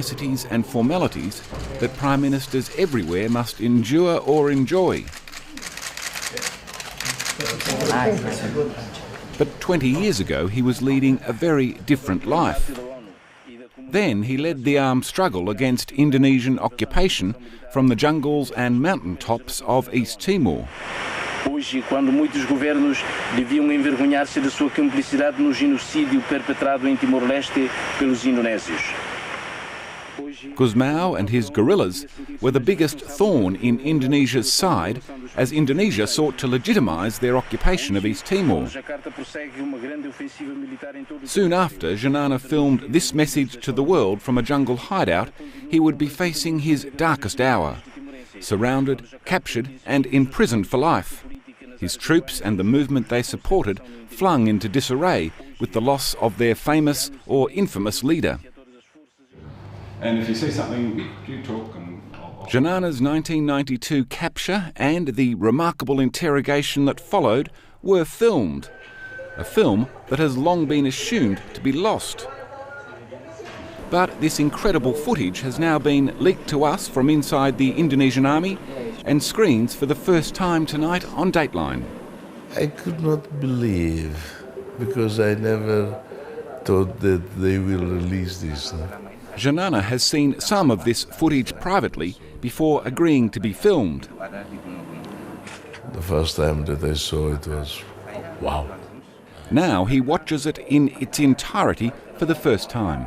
Niceties and formalities that prime ministers everywhere must endure or enjoy. But 20 years ago he was leading a very different life. Then he led the armed struggle against Indonesian occupation from the jungles and mountain tops of East Timor. Hoje, quando muitos governos deviam envergonhar-se de sua cumplicidade no genocídio perpetrado em Timor-Leste pelos indonésios. Gusmao and his guerrillas were the biggest thorn in Indonesia's side as Indonesia sought to legitimise their occupation of East Timor. Soon after Xanana filmed this message to the world from a jungle hideout, he would be facing his darkest hour. Surrounded, captured and imprisoned for life. His troops and the movement they supported flung into disarray with the loss of their famous or infamous leader. And if you see something, you talk. Xanana's 1992 capture and the remarkable interrogation that followed were filmed. A film that has long been assumed to be lost. But this incredible footage has now been leaked to us from inside the Indonesian army and screens for the first time tonight on Dateline. I could not believe, because I never thought that they will release this. Xanana has seen some of this footage privately before agreeing to be filmed. The first time that I saw it was wow. Now he watches it in its entirety for the first time.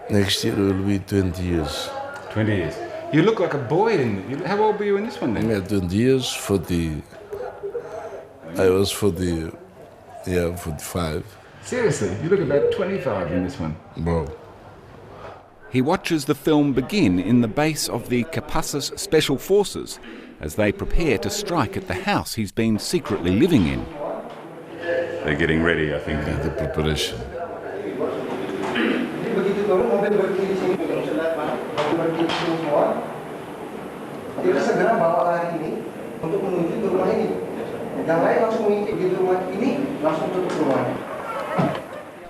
Next year will be 20 years. 20 years. You look like a boy. How old were you in this one then? Yeah, 20 years, 40. I was 40, 45. Seriously, you look about 25 in this one. Wow. He watches the film begin in the base of the Kopassus Special Forces as they prepare to strike at the house he's been secretly living in. They're getting ready, I think. The preparation.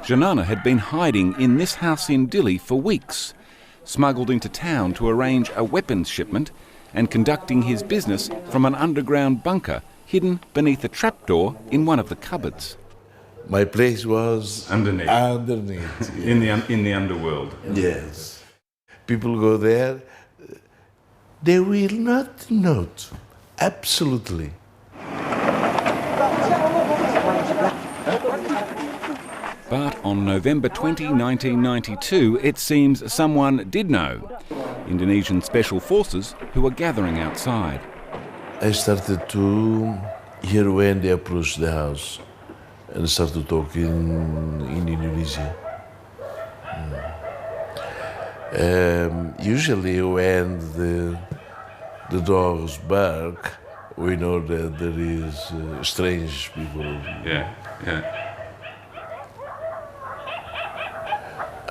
Xanana had been hiding in this house in Dili for weeks, smuggled into town to arrange a weapons shipment and conducting his business from an underground bunker hidden beneath a trapdoor in one of the cupboards. My place was underneath. Underneath. Yeah. In the underworld. Yes. People go there, they will not note. Absolutely. But on November 20, 1992, it seems someone did know. Indonesian special forces who were gathering outside. I started to hear when they approached the house and started talking in Indonesia. Usually when the dogs bark, we know that there is strange people. Yeah.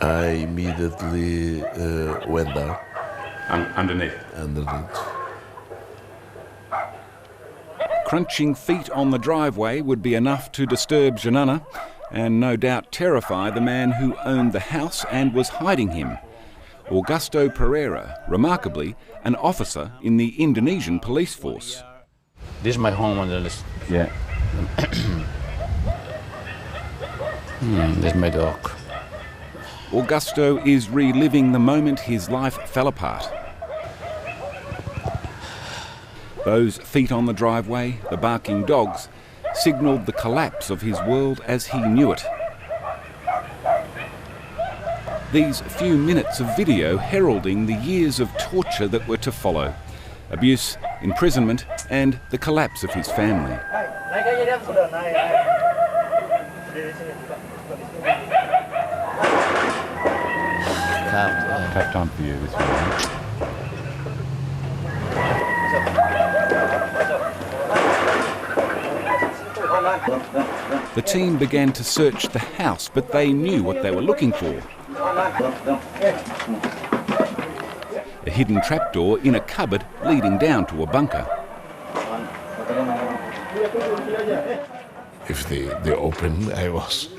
I immediately went down. Underneath. Crunching feet on the driveway would be enough to disturb Xanana and no doubt terrify the man who owned the house and was hiding him. Augusto Pereira, remarkably, an officer in the Indonesian police force. This is my home on the list. Yeah. This is my dog. Augusto is reliving the moment his life fell apart. Those feet on the driveway, the barking dogs, signalled the collapse of his world as he knew it. These few minutes of video heralding the years of torture that were to follow. Abuse, imprisonment and the collapse of his family. Have time for you this morning. The team began to search the house, but they knew what they were looking for. A hidden trapdoor in a cupboard leading down to a bunker. If they open, I was...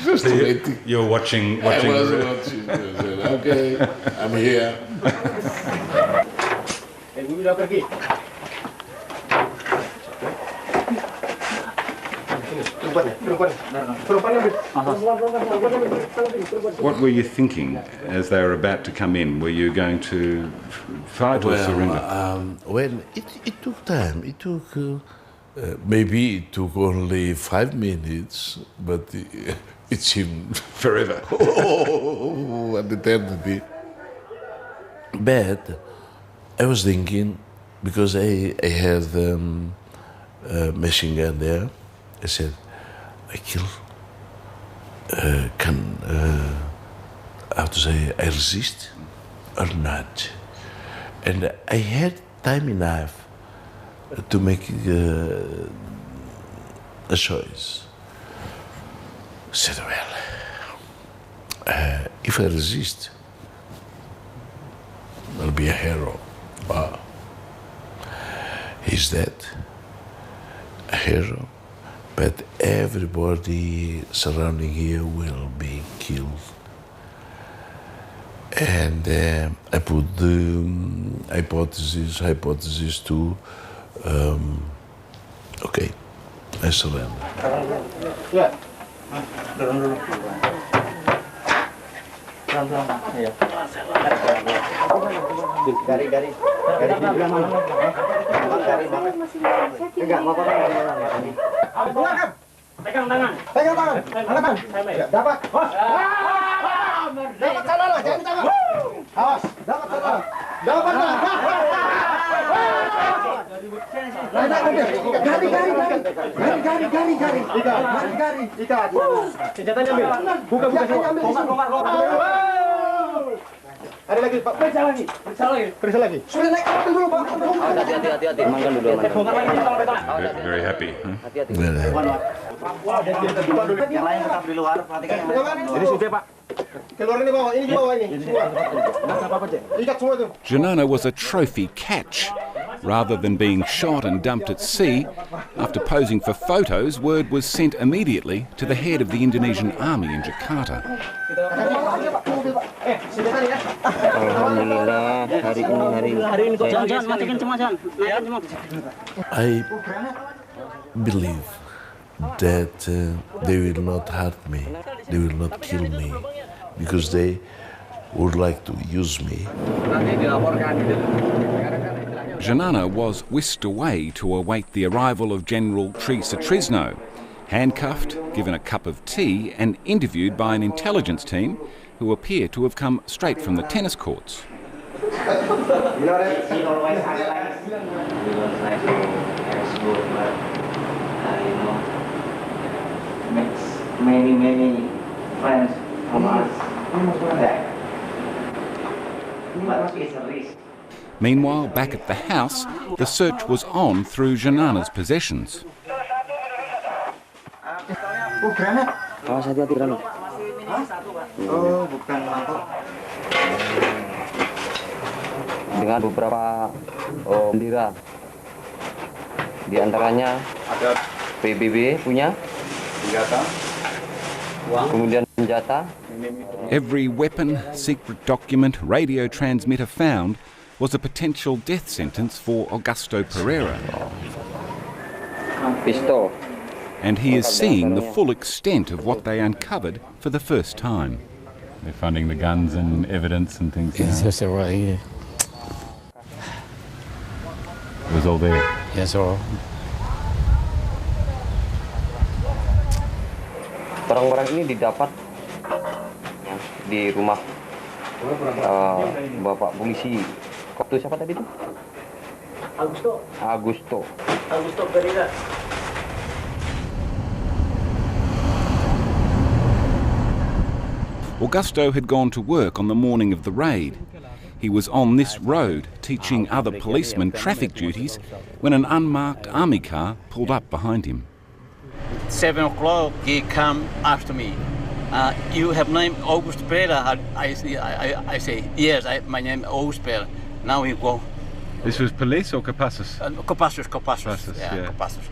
Just waiting. You're watching. I was watching. I said, okay, I'm here. What were you thinking as they were about to come in? Were you going to fight or surrender? Well, it took time. It took, maybe it took only 5 minutes, but it seemed Forever. an eternity. But I was thinking, because I had a machine gun there, I said, I I resist or not? And I had time enough to make a choice. I said, well, if I resist, I'll be a hero. Wow. He's dead, a hero, but everybody surrounding here will be killed. And I put the hypothesis to, okay, I surrender. Yeah. Pegang tangan. Dapat. Dapat sana lah, jangan ditangkap. Awas, dapat sana. Dapat. Gari. Ikat. Senjatanya ambil. Buka semua. Bongkar. Ada lagi, Pak. Periksa lagi. Sudah naik kapal dulu, Pak. Hati-hati. Amankan dulu. Very happy. Huh? Yang lain tetap di luar. Perhatikan yang lain. Jadi sudah, Pak. Keluar ini bawah, ini bawah ini. Semua. Ikat semua itu. Xanana was a trophy catch. Rather than being shot and dumped at sea, after posing for photos, word was sent immediately to the head of the Indonesian army in Jakarta. Alhamdulillah, hari ini jangan matikan semua, jangan. I believe that they will not hurt me, they will not kill me, because they would like to use me. Xanana was whisked away to await the arrival of General Trisno, handcuffed, given a cup of tea and interviewed by an intelligence team who appear to have come straight from the tennis courts. Many friends from us. But it's a risk. Meanwhile, back at the house, the search was on through Xanana's possessions. Awas hati-hati Rano. Oh, bukan lampu. Dengan beberapa bendera. Di antaranya ada PBB punya senjata, kemudian senjata. Every weapon, secret document, radio transmitter found was a potential death sentence for Augusto Pereira. Pistol. And he is seeing the full extent of what they uncovered for the first time. They're finding the guns and evidence and things. Yes, sir, right here. It was all there. Yes, sir. Barang-barang ini didapat di rumah Bapak Polisi. Koptu siapa tadi itu? Augusto Pereira. Augusto had gone to work on the morning of the raid. He was on this road teaching other policemen traffic duties when an unmarked army car pulled up behind him. 7 o'clock, he come after me. You have name August Pereira? I say, yes, my name August Pereira. Now he go. This was police or Kopassus? Kopassus. Yeah. Kopassus.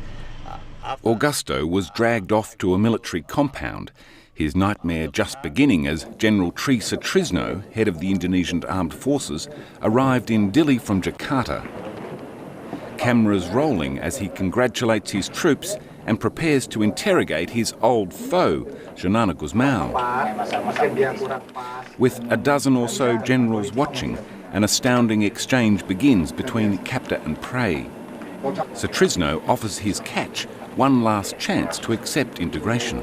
Augusto was dragged off to a military compound. his nightmare just beginning as General Tri Sutrisno, head of the Indonesian Armed Forces, arrived in Dili from Jakarta. Cameras rolling as he congratulates his troops and prepares to interrogate his old foe, Xanana Gusmao. With a dozen or so generals watching, an astounding exchange begins between captor and prey. Sutrisno offers his catch one last chance to accept integration.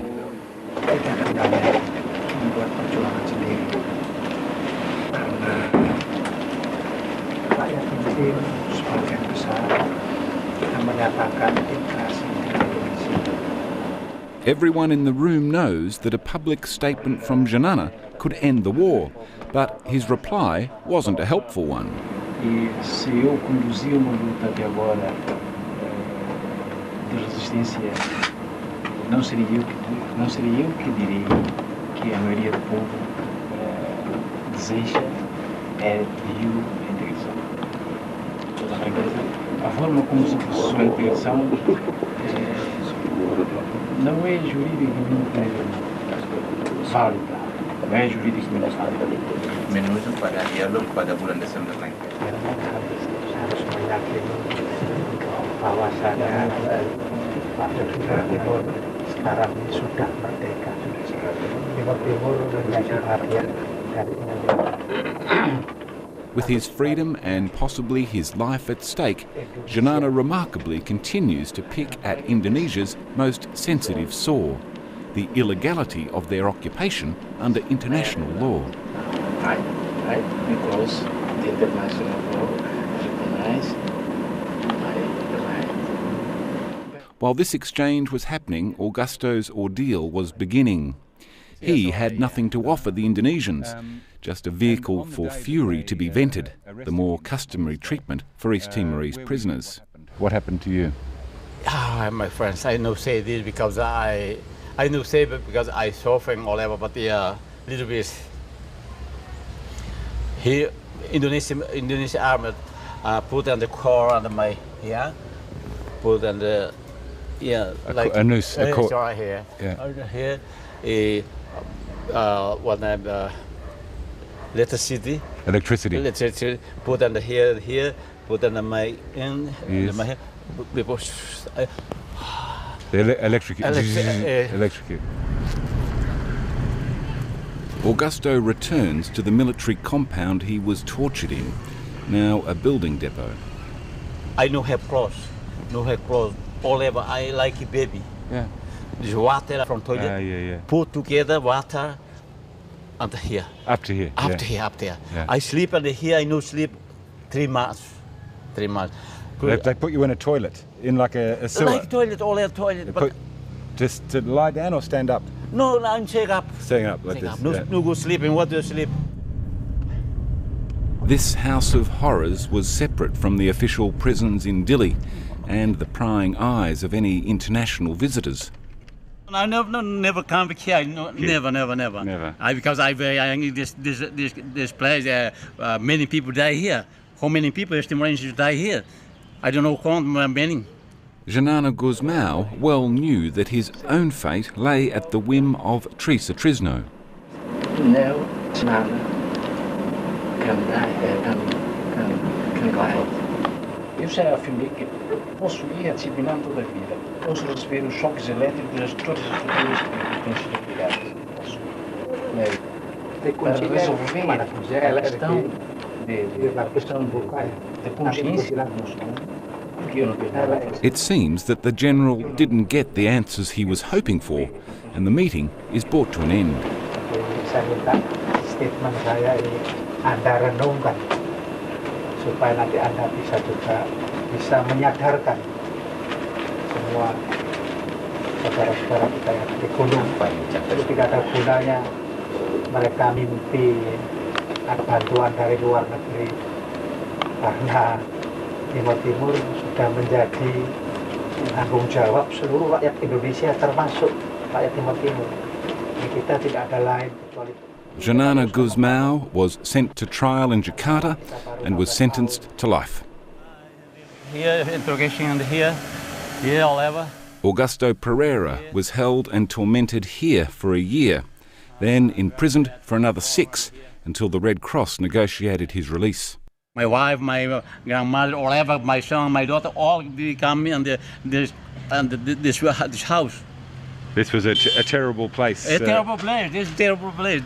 Everyone in the room knows that a public statement from Xanana could end the war, but his reply wasn't a helpful one. E se eu conduzir uma luta até agora de resistência, não seria eu que direi que a maioria do povo deseja é pediu a integração. A forma como se processou a integração não é juridicamente válida, não é juridicamente válida. Menuju pada dialog pada bulan Desember nanti. Harus meyakini bahwasannya Timur Timur sekarang ini sudah merdeka. Timur Timur menjadi bagian dari Indonesia. With his freedom and possibly his life at stake, Xanana remarkably continues to pick at Indonesia's most sensitive sore, the illegality of their occupation under international law. Right, because the international law recognized the right. While this exchange was happening, Augusto's ordeal was beginning. He had nothing to offer the Indonesians, just a vehicle for fury to be vented, the more customary treatment for East Timorese prisoners. What happened to you? My friends, I know say this because I know say it because I suffering all over, but little bit. Here, Indonesia army put on the core under my put on the like a noose, a cord. Right here, here, what name? Electricity, put on the here, put on the my in yes. my electrocute. Augusto returns to the military compound he was tortured in, now a building depot. I no have clothes, all over. I like a baby. Yeah. There's water from toilet. Put together water under here. Up to here. Up there. Yeah. I sleep under here. I no sleep 3 months. They put you in a toilet, in like a sewer. Like toilet, all that toilet. But just to lie down or stand up? No, I'm staying up. Staying up like this. No go sleeping. What do you sleep? This house of horrors was separate from the official prisons in Dili and the prying eyes of any international visitors. I never come back here. No, never. Never. Because I this place. Many people die here. How many people Timorenses die here? I don't know how many. Xanana Gusmao well knew that his own fate lay at the whim of Tri Sutrisno. Now, Xanana can die. Eu já afirmei que posso ir disciplinando toda a vida. Posso receber os choques elétricos de todas as estruturas que têm sido criadas. Posso. Para resolver a questão de consciência. It seems that the general didn't get the answers he was hoping for, and the meeting is brought to an end. Saya minta statement saya ini Anda renungkan supaya nanti Anda bisa menyadarkan semua saudara-saudara kita yang di gunung. Itu tidak ada gunanya mereka mimpi ada bantuan dari luar negeri karena Timur Timur sudah menjadi tanggung jawab seluruh rakyat Indonesia termasuk rakyat Timur Timur. Kita tidak ada lain kecuali. Xanana Gusmao was sent to trial in Jakarta and was sentenced to life. Here interrogation and here all over. Augusto Pereira was held and tormented here for a year, then imprisoned for another 6 until the Red Cross negotiated his release. My wife, my grandmother, whatever, my son, my daughter, all they come in this house. This was a terrible place. A terrible place. This is a terrible place.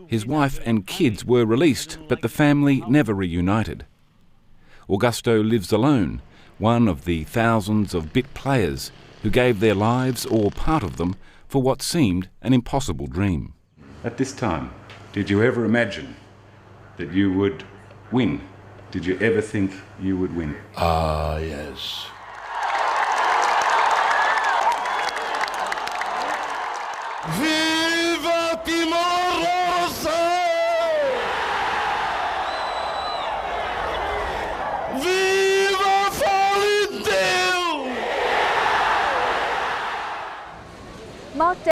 His wife and kids were released, but the family never reunited. Augusto lives alone, one of the thousands of bit players who gave their lives or part of them for what seemed an impossible dream. At this time, did you ever imagine that you would win? Did you ever think you would win? Yes. Viva!